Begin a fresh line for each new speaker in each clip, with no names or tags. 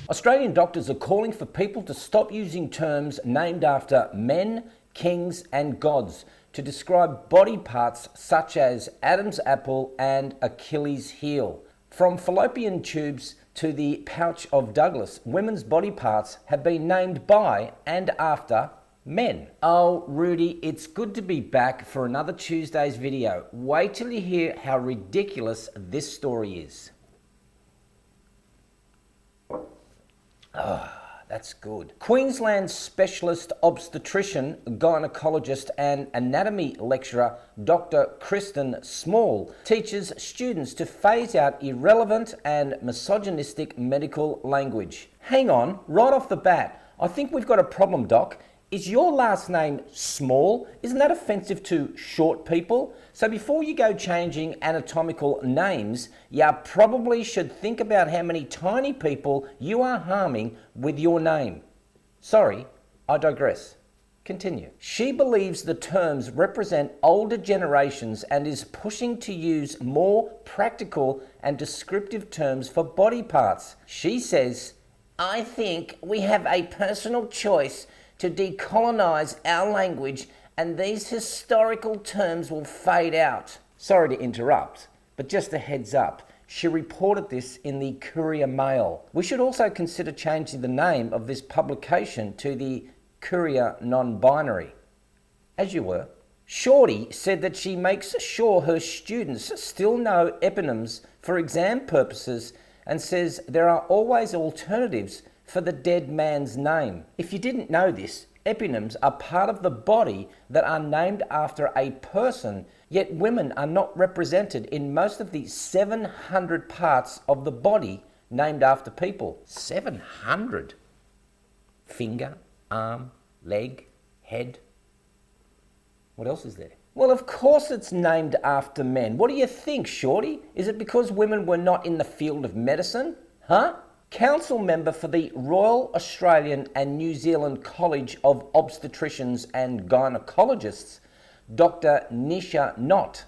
Australian doctors are calling for people to stop using terms named after men, kings and gods to describe body parts such as Adam's apple and Achilles heel. From fallopian tubes to the pouch of Douglas, women's body parts have been named by and after men. Oh, Rudy, it's good to be back for another Tuesday's video. Wait till you hear how ridiculous this story is. That's good. Queensland specialist obstetrician, gynecologist and anatomy lecturer Dr. Kristen Small teaches students to phase out irrelevant and misogynistic medical language. Hang on, right off the bat, I think we've got a problem, Doc. Is your last name Small? Isn't that offensive to short people? So before you go changing anatomical names, you probably should think about how many tiny people you are harming with your name. Sorry, I digress. Continue. She believes the terms represent older generations and is pushing to use more practical and descriptive terms for body parts. She says, I think we have a personal choice to decolonize our language, and these historical terms will fade out. Sorry to interrupt, but just a heads up, she reported this in the Courier Mail. We should also consider changing the name of this publication to the Courier Non-Binary. As you were. Shorty said that she makes sure her students still know eponyms for exam purposes and says there are always alternatives for the dead man's name. If you didn't know this, eponyms are part of the body that are named after a person, yet women are not represented in most of the 700 parts of the body named after people. 700? Finger, arm, leg, head. What else is there? Well, of course it's named after men. What do you think, Shorty? Is it because women were not in the field of medicine? Huh? Council member for the Royal Australian and New Zealand College of Obstetricians and Gynecologists, Dr. Nisha Knott,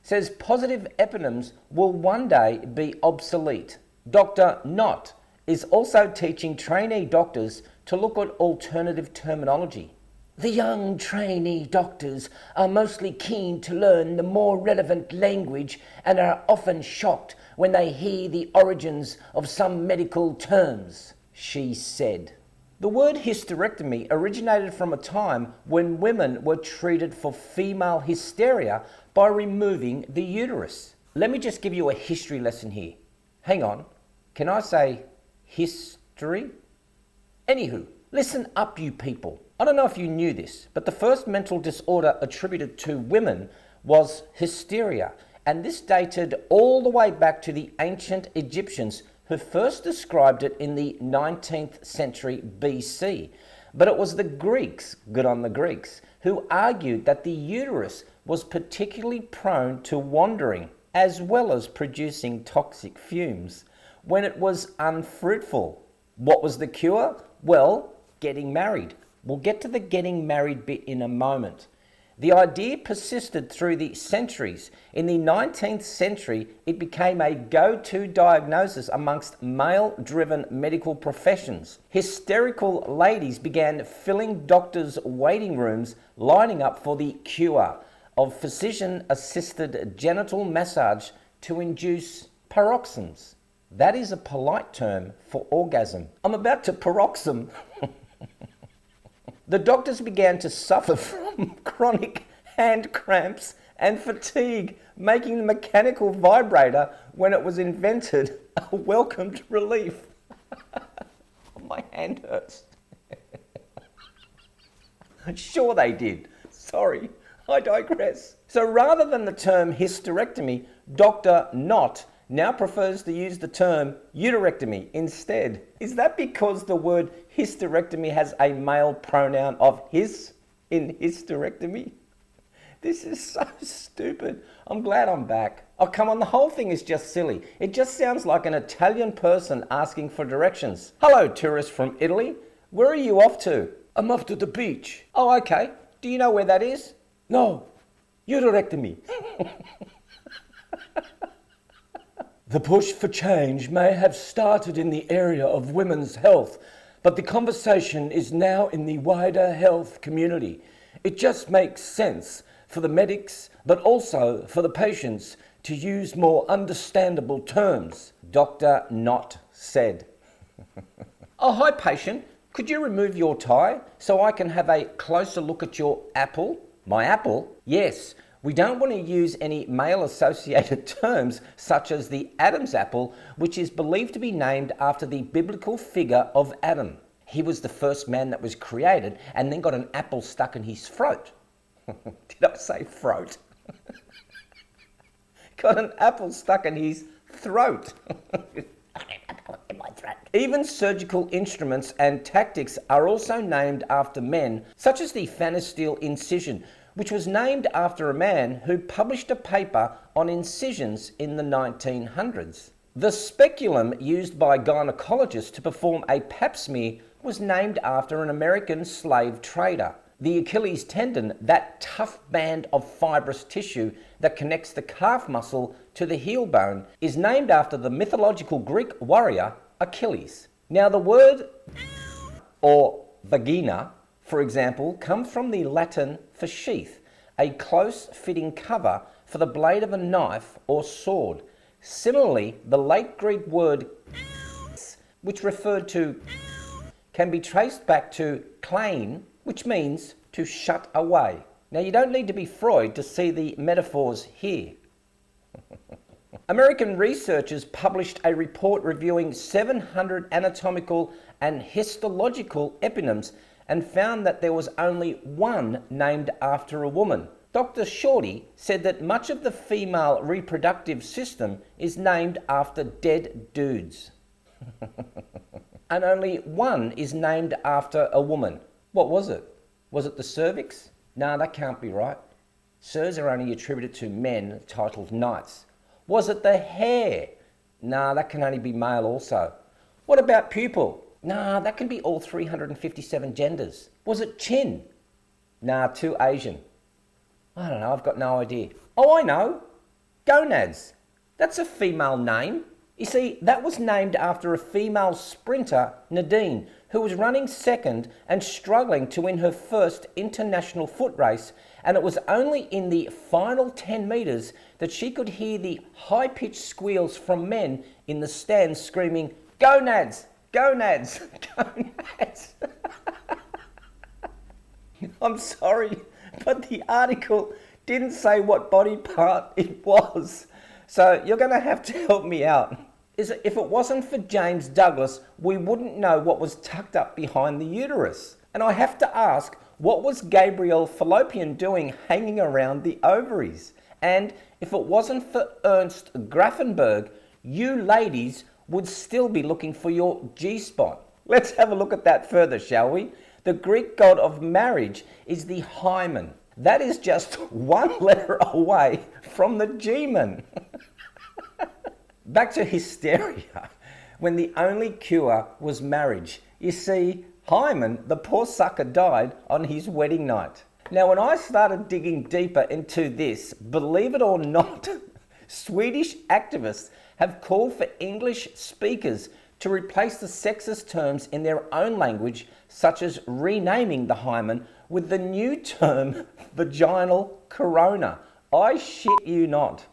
says positive eponyms will one day be obsolete. Dr. Knott is also teaching trainee doctors to look at alternative terminology. The young trainee doctors are mostly keen to learn the more relevant language and are often shocked when they hear the origins of some medical terms, she said. The word hysterectomy originated from a time when women were treated for female hysteria by removing the uterus. Let me just give you a history lesson here. Hang on, can I say history? Anywho, listen up, you people. I don't know if you knew this, but the first mental disorder attributed to women was hysteria, and this dated all the way back to the ancient Egyptians, who first described it in the 19th century BC. But it was the Greeks, good on the Greeks, who argued that the uterus was particularly prone to wandering, as well as producing toxic fumes, when it was unfruitful. What was the cure? Well, getting married. We'll get to the getting married bit in a moment. The idea persisted through the centuries. In the 19th century, it became a go-to diagnosis amongst male-driven medical professions. Hysterical ladies began filling doctors' waiting rooms, lining up for the cure of physician-assisted genital massage to induce paroxysms. That is a polite term for orgasm. I'm about to paroxysm. The doctors began to suffer from chronic hand cramps and fatigue, making the mechanical vibrator, when it was invented, a welcomed relief. My hand hurts. Sure they did. Sorry, I digress. So rather than the term hysterectomy, Dr. Knott now prefers to use the term uterectomy instead. Is that because the word hysterectomy has a male pronoun of his in hysterectomy? This is so stupid. I'm glad I'm back. Oh, come on, the whole thing is just silly. It just sounds like an Italian person asking for directions. Hello, tourist from Italy. Where are you off to? I'm off to the beach. Oh, okay. Do you know where that is? No, uterectomy. The push for change may have started in the area of women's health, but the conversation is now in the wider health community. It just makes sense for the medics, but also for the patients, to use more understandable terms, Dr. Knott said. Oh, hi patient, could you remove your tie so I can have a closer look at your apple? My apple? Yes, we don't want to use any male-associated terms such as the Adams Apple, which is believed to be named after the biblical figure of Adam. He was the first man that was created and then got an apple stuck in his throat. Did I say throat? Got an apple stuck in his throat. Even surgical instruments and tactics are also named after men, such as the Phanersteel incision, which was named after a man who published a paper on incisions in the 1900s. The speculum used by gynecologists to perform a pap smear was named after an American slave trader. The Achilles tendon, that tough band of fibrous tissue that connects the calf muscle to the heel bone, is named after the mythological Greek warrior Achilles. Now the word or vagina, for example, comes from the Latin for sheath, a close-fitting cover for the blade of a knife or sword. Similarly, the late Greek word which referred to can be traced back to klein, which means to shut away. Now you don't need to be Freud to see the metaphors here. American researchers published a report reviewing 700 anatomical and histological eponyms and found that there was only one named after a woman. Dr. Shorty said that much of the female reproductive system is named after dead dudes. And only one is named after a woman. What was it? Was it the cervix? Nah, that can't be right. Sirs are only attributed to men titled knights. Was it the hair? Nah, that can only be male also. What about pupil? Nah, that can be all 357 genders. Was it chin? Nah, too Asian. I don't know, I've got no idea. Oh, I know. Gonads. That's a female name. You see, that was named after a female sprinter, Nadine, who was running second and struggling to win her first international foot race, and it was only in the final 10 metres that she could hear the high-pitched squeals from men in the stands screaming, "Gonads! Gonads! Gonads!" I'm sorry, but the article didn't say what body part it was. So you're going to have to help me out. If it wasn't for James Douglas, we wouldn't know what was tucked up behind the uterus. And I have to ask, what was Gabriel Fallopian doing hanging around the ovaries? And if it wasn't for Ernst Grafenberg, you ladies would still be looking for your G-spot. Let's have a look at that further, shall we? The Greek god of marriage is the hymen. That is just one letter away from the G-Mann. Back to hysteria, when the only cure was marriage. You see, Hyman, the poor sucker, died on his wedding night. Now, when I started digging deeper into this, believe it or not, Swedish activists have called for English speakers to replace the sexist terms in their own language, such as renaming the hymen with the new term vaginal corona. I shit you not.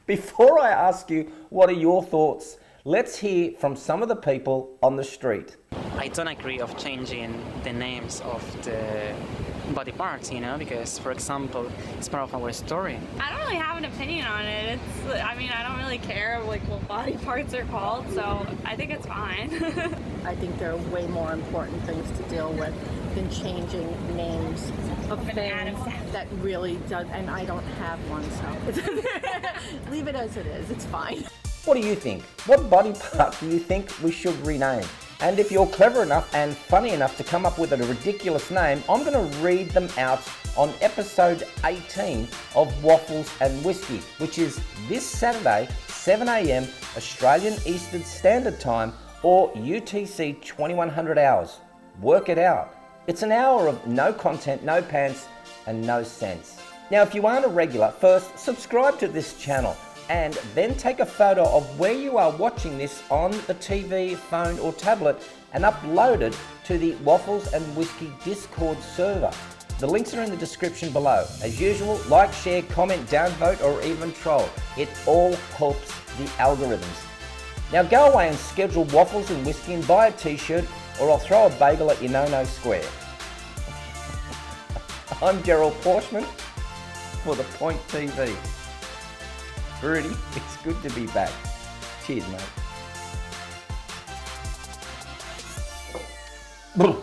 Before I ask you what are your thoughts, let's hear from some of the people on the street.
I don't agree of changing the names of the body parts, because, for example, it's part of our story.
I don't really have an opinion on it. I don't really care what body parts are called, so I think it's fine.
I think there are way more important things to deal with than changing names of things that really does, and I don't have one, so leave it as it is, it's fine.
What do you think? What body part do you think we should rename? And if you're clever enough and funny enough to come up with a ridiculous name, I'm going to read them out on episode 18 of Waffles and Whiskey, which is this Saturday, 7 a.m. Australian Eastern Standard Time or UTC 2100 hours. Work it out. It's an hour of no content, no pants, and no sense. Now, if you aren't a regular, first, subscribe to this channel. and then take a photo of where you are watching this on the TV, phone or tablet and upload it to the Waffles and Whiskey Discord server. The links are in the description below. As usual, like, share, comment, downvote or even troll. It all helps the algorithms. Now go away and schedule Waffles and Whiskey and buy a t-shirt or I'll throw a bagel at your no-no square. I'm Gerald Pauschmann for The Point TV. Rudy, it's good to be back. Cheers, mate.